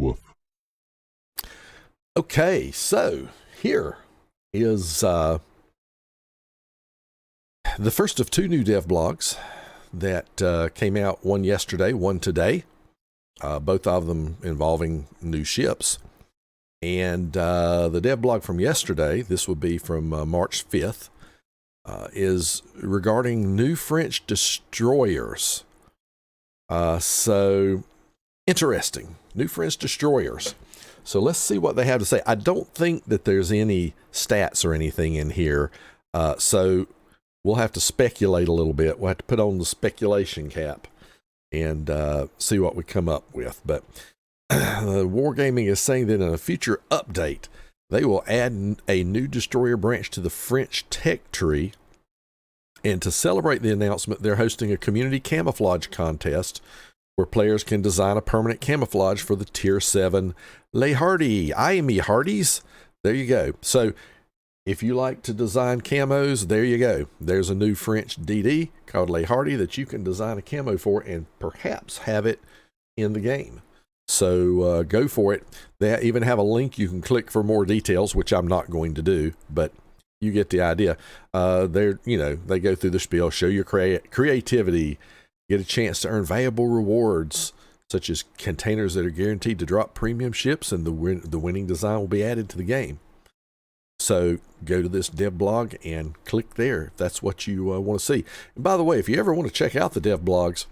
Woof. Okay, so here is the first of two new devblogs that came out, one yesterday, one today, both of them involving new ships. And the devblog from yesterday, this would be from March 5th, is regarding new French destroyers. So interesting, new French destroyers. So let's see what they have to say. I don't think that there's any stats or anything in here. So we'll have to speculate a little bit. We'll have to put on the speculation cap and see what we come up with. But Wargaming is saying that in a future update, they will add a new destroyer branch to the French tech tree. And to celebrate the announcement, they're hosting a community camouflage contest where players can design a permanent camouflage for the Tier 7 Les Hardi. I me Hardis. There you go. So if you like to design camos, there you go. There's a new French DD called Les Hardi that you can design a camo for and perhaps have it in the game. So go for it. They even have a link you can click for more details, which I'm not going to do, but you get the idea. They go through the spiel, show your creativity, get a chance to earn valuable rewards, such as containers that are guaranteed to drop premium ships, and the winning design will be added to the game. So go to this devblog and click there if that's what you want to see. And by the way, if you ever want to check out the devblogs,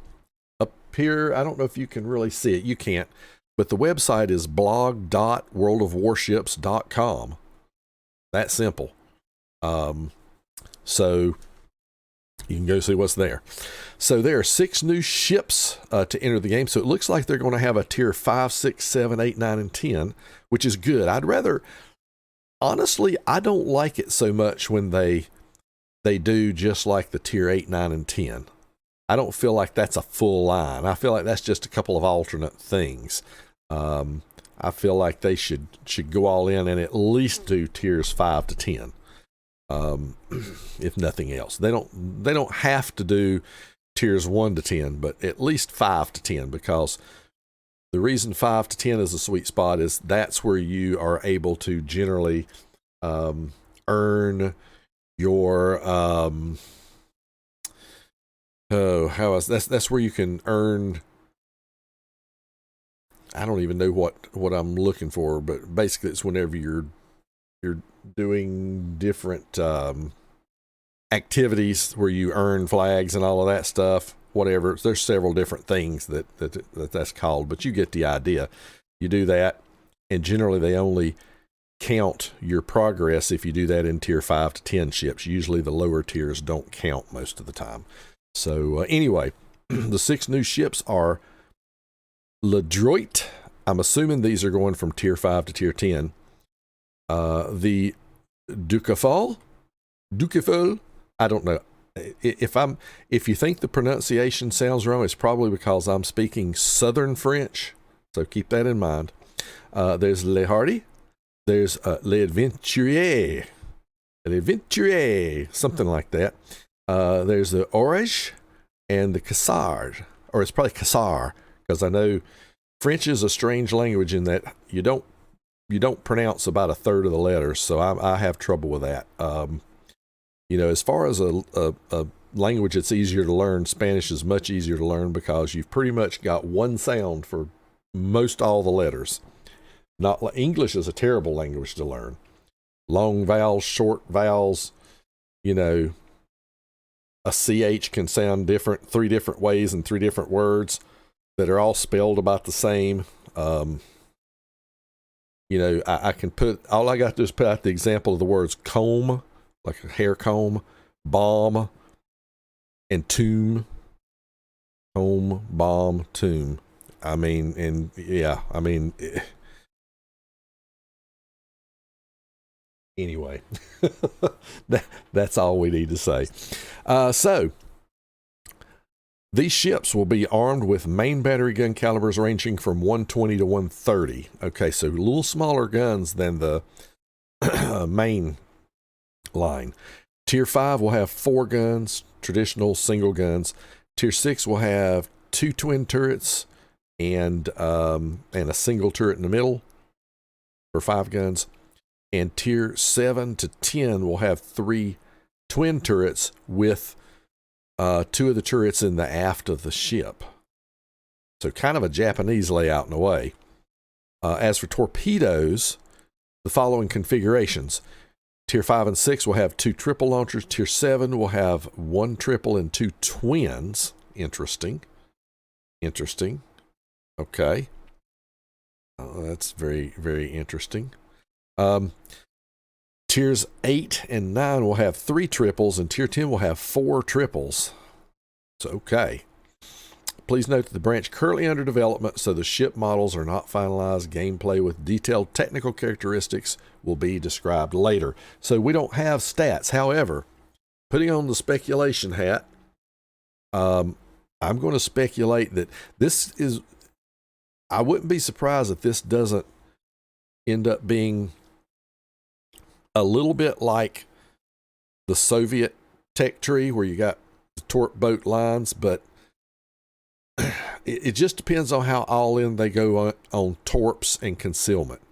up here, I don't know if you can really see it. You can't. But the website is blog.worldofwarships.com. That simple. So you can go see what's there. So there are 6 new ships to enter the game. So it looks like they're going to have a tier 5, 6, 7, 8, 9, and 10, which is good. Honestly, I don't like it so much when they do just like the tier 8, 9, and 10. I don't feel like that's a full line. I feel like that's just a couple of alternate things. I feel like they should go all in and at least do tiers 5 to 10. If nothing else, they don't have to do tiers 1 to 10, but at least 5 to 10, because the reason 5 to 10 is a sweet spot is that's where you are able to generally earn your that's where you can earn. I don't even know what I'm looking for, but basically it's whenever you're doing different activities where you earn flags and all of that stuff, whatever. There's several different things that's called, but you get the idea. You do that, and generally they only count your progress if you do that in tier 5 to 10 ships. Usually the lower tiers don't count most of the time. So anyway, the 6 new ships are Ledroit. I'm assuming these are going from tier 5 to tier 10. The Duchaffault, I don't know. If you think the pronunciation sounds wrong, it's probably because I'm speaking Southern French. So keep that in mind. There's Les Hardi. There's Les Aventuriers, something like that. There's the Orage and the Cassard, or it's probably Cassard, because I know French is a strange language in that you don't pronounce about a third of the letters, so I have trouble with that. As far as a language that's easier to learn, Spanish is much easier to learn because you've pretty much got one sound for most all the letters. Not English is a terrible language to learn. Long vowels, short vowels, a CH can sound different 3 different ways in 3 different words that are all spelled about the same. I can put, all I got to do is put out the example of the words comb, like a hair comb, bomb, and tomb. Comb, bomb, tomb. Anyway, that's all we need to say. So, these ships will be armed with main battery gun calibers ranging from 120 to 130. Okay, so a little smaller guns than the main line. Tier 5 will have 4 guns, traditional single guns. Tier 6 will have 2 twin turrets, and a single turret in the middle for 5 guns. And tier 7 to 10 will have 3 twin turrets with 2 of the turrets in the aft of the ship. So kind of a Japanese layout in a way. As for torpedoes, the following configurations. Tier 5 and 6 will have 2 triple launchers. Tier 7 will have 1 triple and 2 twins. Interesting. Okay. That's very, very interesting. Tiers 8 and 9 will have 3 triples, and Tier 10 will have 4 triples. So, okay. Please note that the branch currently under development, so the ship models are not finalized. Gameplay with detailed technical characteristics will be described later. So we don't have stats. However, putting on the speculation hat, I'm going to speculate that this is... I wouldn't be surprised if this doesn't end up being a little bit like the Soviet tech tree where you got the torp boat lines, but it just depends on how all in they go on torps and concealment.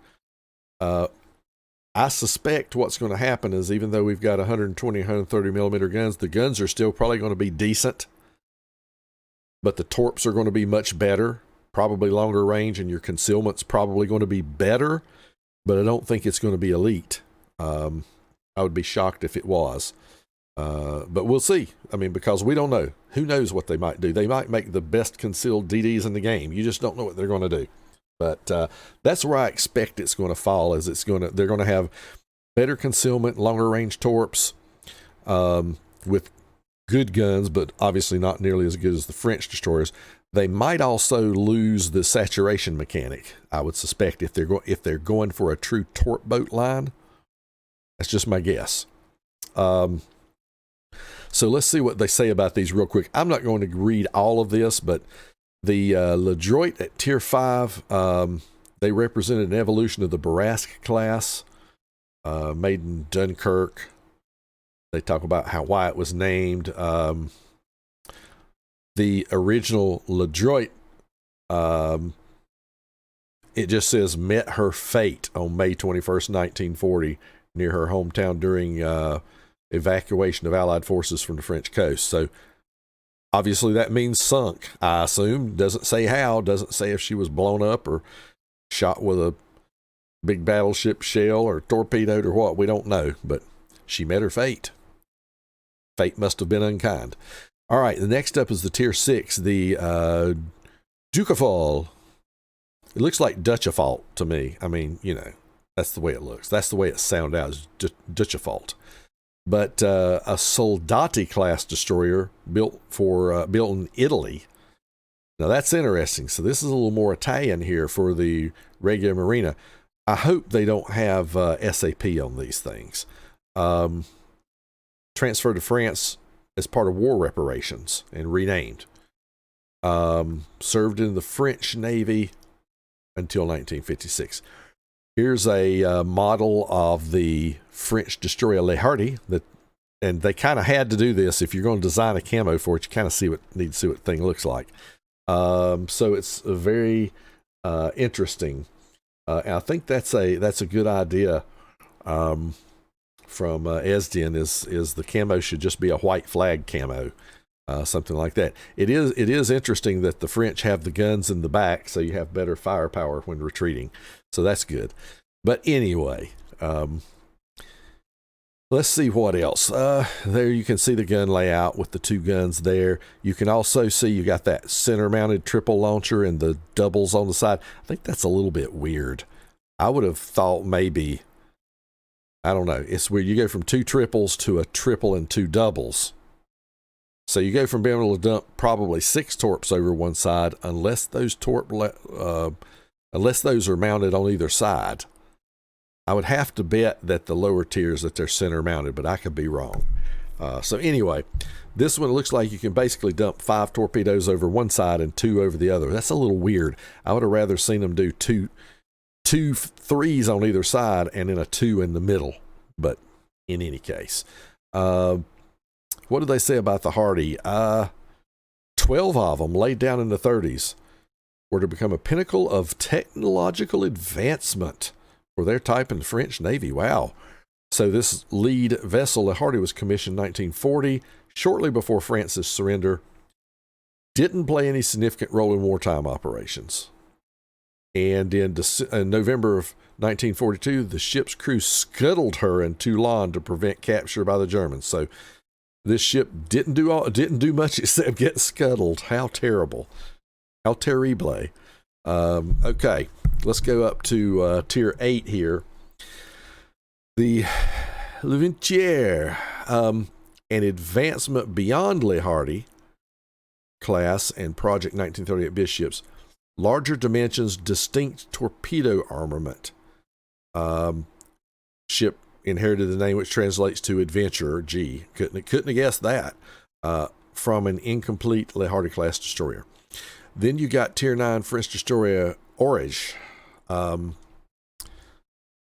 I suspect what's going to happen is, even though we've got 120, 130 millimeter guns, the guns are still probably going to be decent, but the torps are going to be much better, probably longer range, and your concealment's probably going to be better, but I don't think it's going to be elite. I would be shocked if it was. But we'll see. I mean, because we don't know. Who knows what they might do? They might make the best concealed DDs in the game. You just don't know what they're going to do. But that's where I expect it's going to fall. Is they're going to have better concealment, longer range torps, with good guns, but obviously not nearly as good as the French destroyers. They might also lose the saturation mechanic, I would suspect, if they're going for a true torp boat line. That's just my guess. So let's see what they say about these real quick. I'm not going to read all of this, but the Ledroit at Tier 5, they represented an evolution of the Barrasque class, made in Dunkirk. They talk about why it was named. The original Ledroit, it just says met her fate on May 21st, 1940, near her hometown during evacuation of Allied forces from the French coast. So obviously that means sunk, I assume. Doesn't say how, doesn't say if she was blown up or shot with a big battleship shell or torpedoed or what. We don't know, but she met her fate. Fate must have been unkind. All right, the next up is the Tier 6, the Duchaffault. It looks like Duchaffault to me. I mean, you know, that's the way it looks. That's the way it sounds out, is Duchaffault. But a Soldati class destroyer built in Italy. Now that's interesting. So this is a little more Italian here for the regular Marina. I hope they don't have SAP on these things. Transferred to France as part of war reparations and renamed. Served in the French Navy until 1956. Here's a model of the French destroyer Le Hardi, and they kind of had to do this. If you're going to design a camo for it, you kind of need to see what the thing looks like. So it's very interesting. And I think that's a good idea from Esdian is the camo should just be a white flag camo, something like that. It is interesting that the French have the guns in the back, so you have better firepower when retreating. So that's good. But anyway, let's see what else. There you can see the gun layout with the 2 guns there. You can also see you got that center-mounted triple launcher and the doubles on the side. I think that's a little bit weird. I would have thought maybe, I don't know, it's where you go from 2 triples to a triple and 2 doubles. So you go from being able to dump probably 6 torps over one side, unless those are mounted on either side. I would have to bet that the lower tiers that they're center mounted, but I could be wrong. So anyway, this one looks like you can basically dump 5 torpedoes over one side and 2 over the other. That's a little weird. I would have rather seen them do two 3s on either side and then a 2 in the middle. But in any case, what did they say about the Hardy? 12 of them laid down in the 30s. were to become a pinnacle of technological advancement for their type in the French Navy. Wow. So this lead vessel, the Hardi, was commissioned in 1940, shortly before France's surrender. Didn't play any significant role in wartime operations. And in November of 1942, the ship's crew scuttled her in Toulon to prevent capture by the Germans. So this ship didn't do much except get scuttled. How terrible. How terrible. Okay, let's go up to Tier 8 here. The Le Ventier, an advancement beyond Le Hardi class and Project 1938 Bishops. Larger dimensions, distinct torpedo armament. Ship inherited the name which translates to adventurer. Gee, couldn't have guessed that. From an incomplete Le Hardi class destroyer. Then you got Tier 9 French destroyer Orage.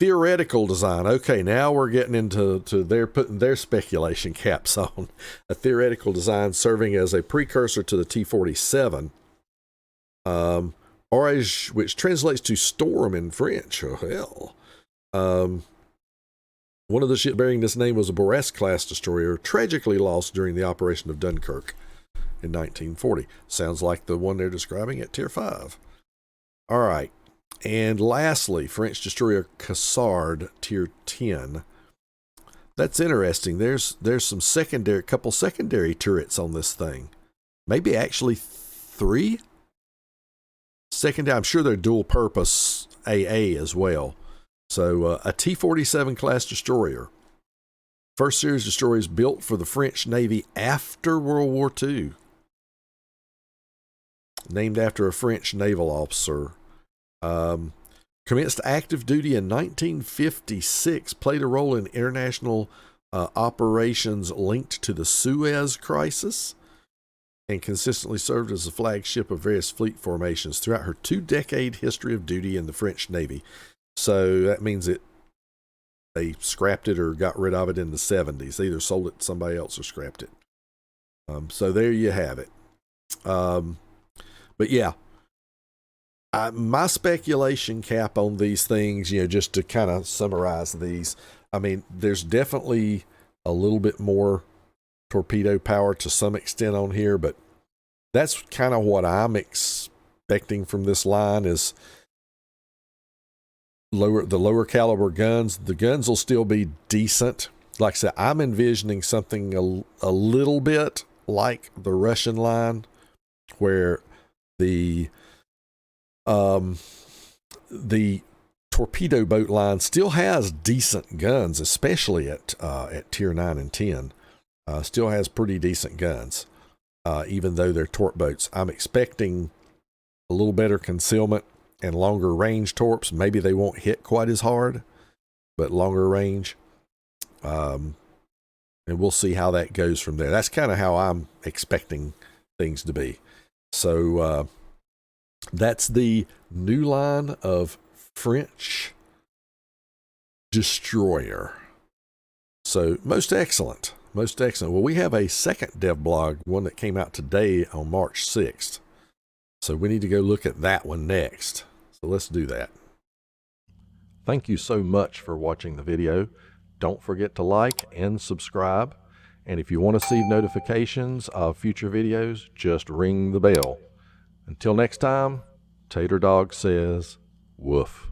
Theoretical design. Okay, now we're getting into their putting their speculation caps on. A theoretical design serving as a precursor to the T-47. Orage, which translates to storm in French. Oh, hell. One of the ships bearing this name was a Brest class destroyer, tragically lost during the operation of Dunkirk in 1940. Sounds like the one they're describing at Tier 5. All right. And lastly, French destroyer Cassard, Tier 10. That's interesting. There's some couple secondary turrets on this thing. Maybe actually 3? Secondary, I'm sure they're dual purpose AA as well. So a T-47 class destroyer. First series destroyers built for the French Navy after World War II. Named after a French naval officer. Commenced active duty in 1956. Played a role in international operations linked to the Suez Crisis. And consistently served as the flagship of various fleet formations throughout her 2-decade history of duty in the French Navy. So that means they scrapped it or got rid of it in the 70s. They either sold it to somebody else or scrapped it. So there you have it. But yeah, my speculation cap on these things, just to kind of summarize these, I mean, there's definitely a little bit more torpedo power to some extent on here, but that's kind of what I'm expecting from this line is the lower caliber guns. The guns will still be decent. Like I said, I'm envisioning something a little bit like the Russian line, where the torpedo boat line still has decent guns, especially at Tier 9 and 10. Still has pretty decent guns, even though they're torp boats. I'm expecting a little better concealment and longer range torps. Maybe they won't hit quite as hard, but longer range. And we'll see how that goes from there. That's kind of how I'm expecting things to be. So that's the new line of French destroyer. So most excellent. Most excellent. Well, we have a second DevBlog, one that came out today on March 6th. So we need to go look at that one next. So let's do that. Thank you so much for watching the video. Don't forget to like and subscribe. And if you want to see notifications of future videos, just ring the bell. Until next time, Tater Dawg says, woof.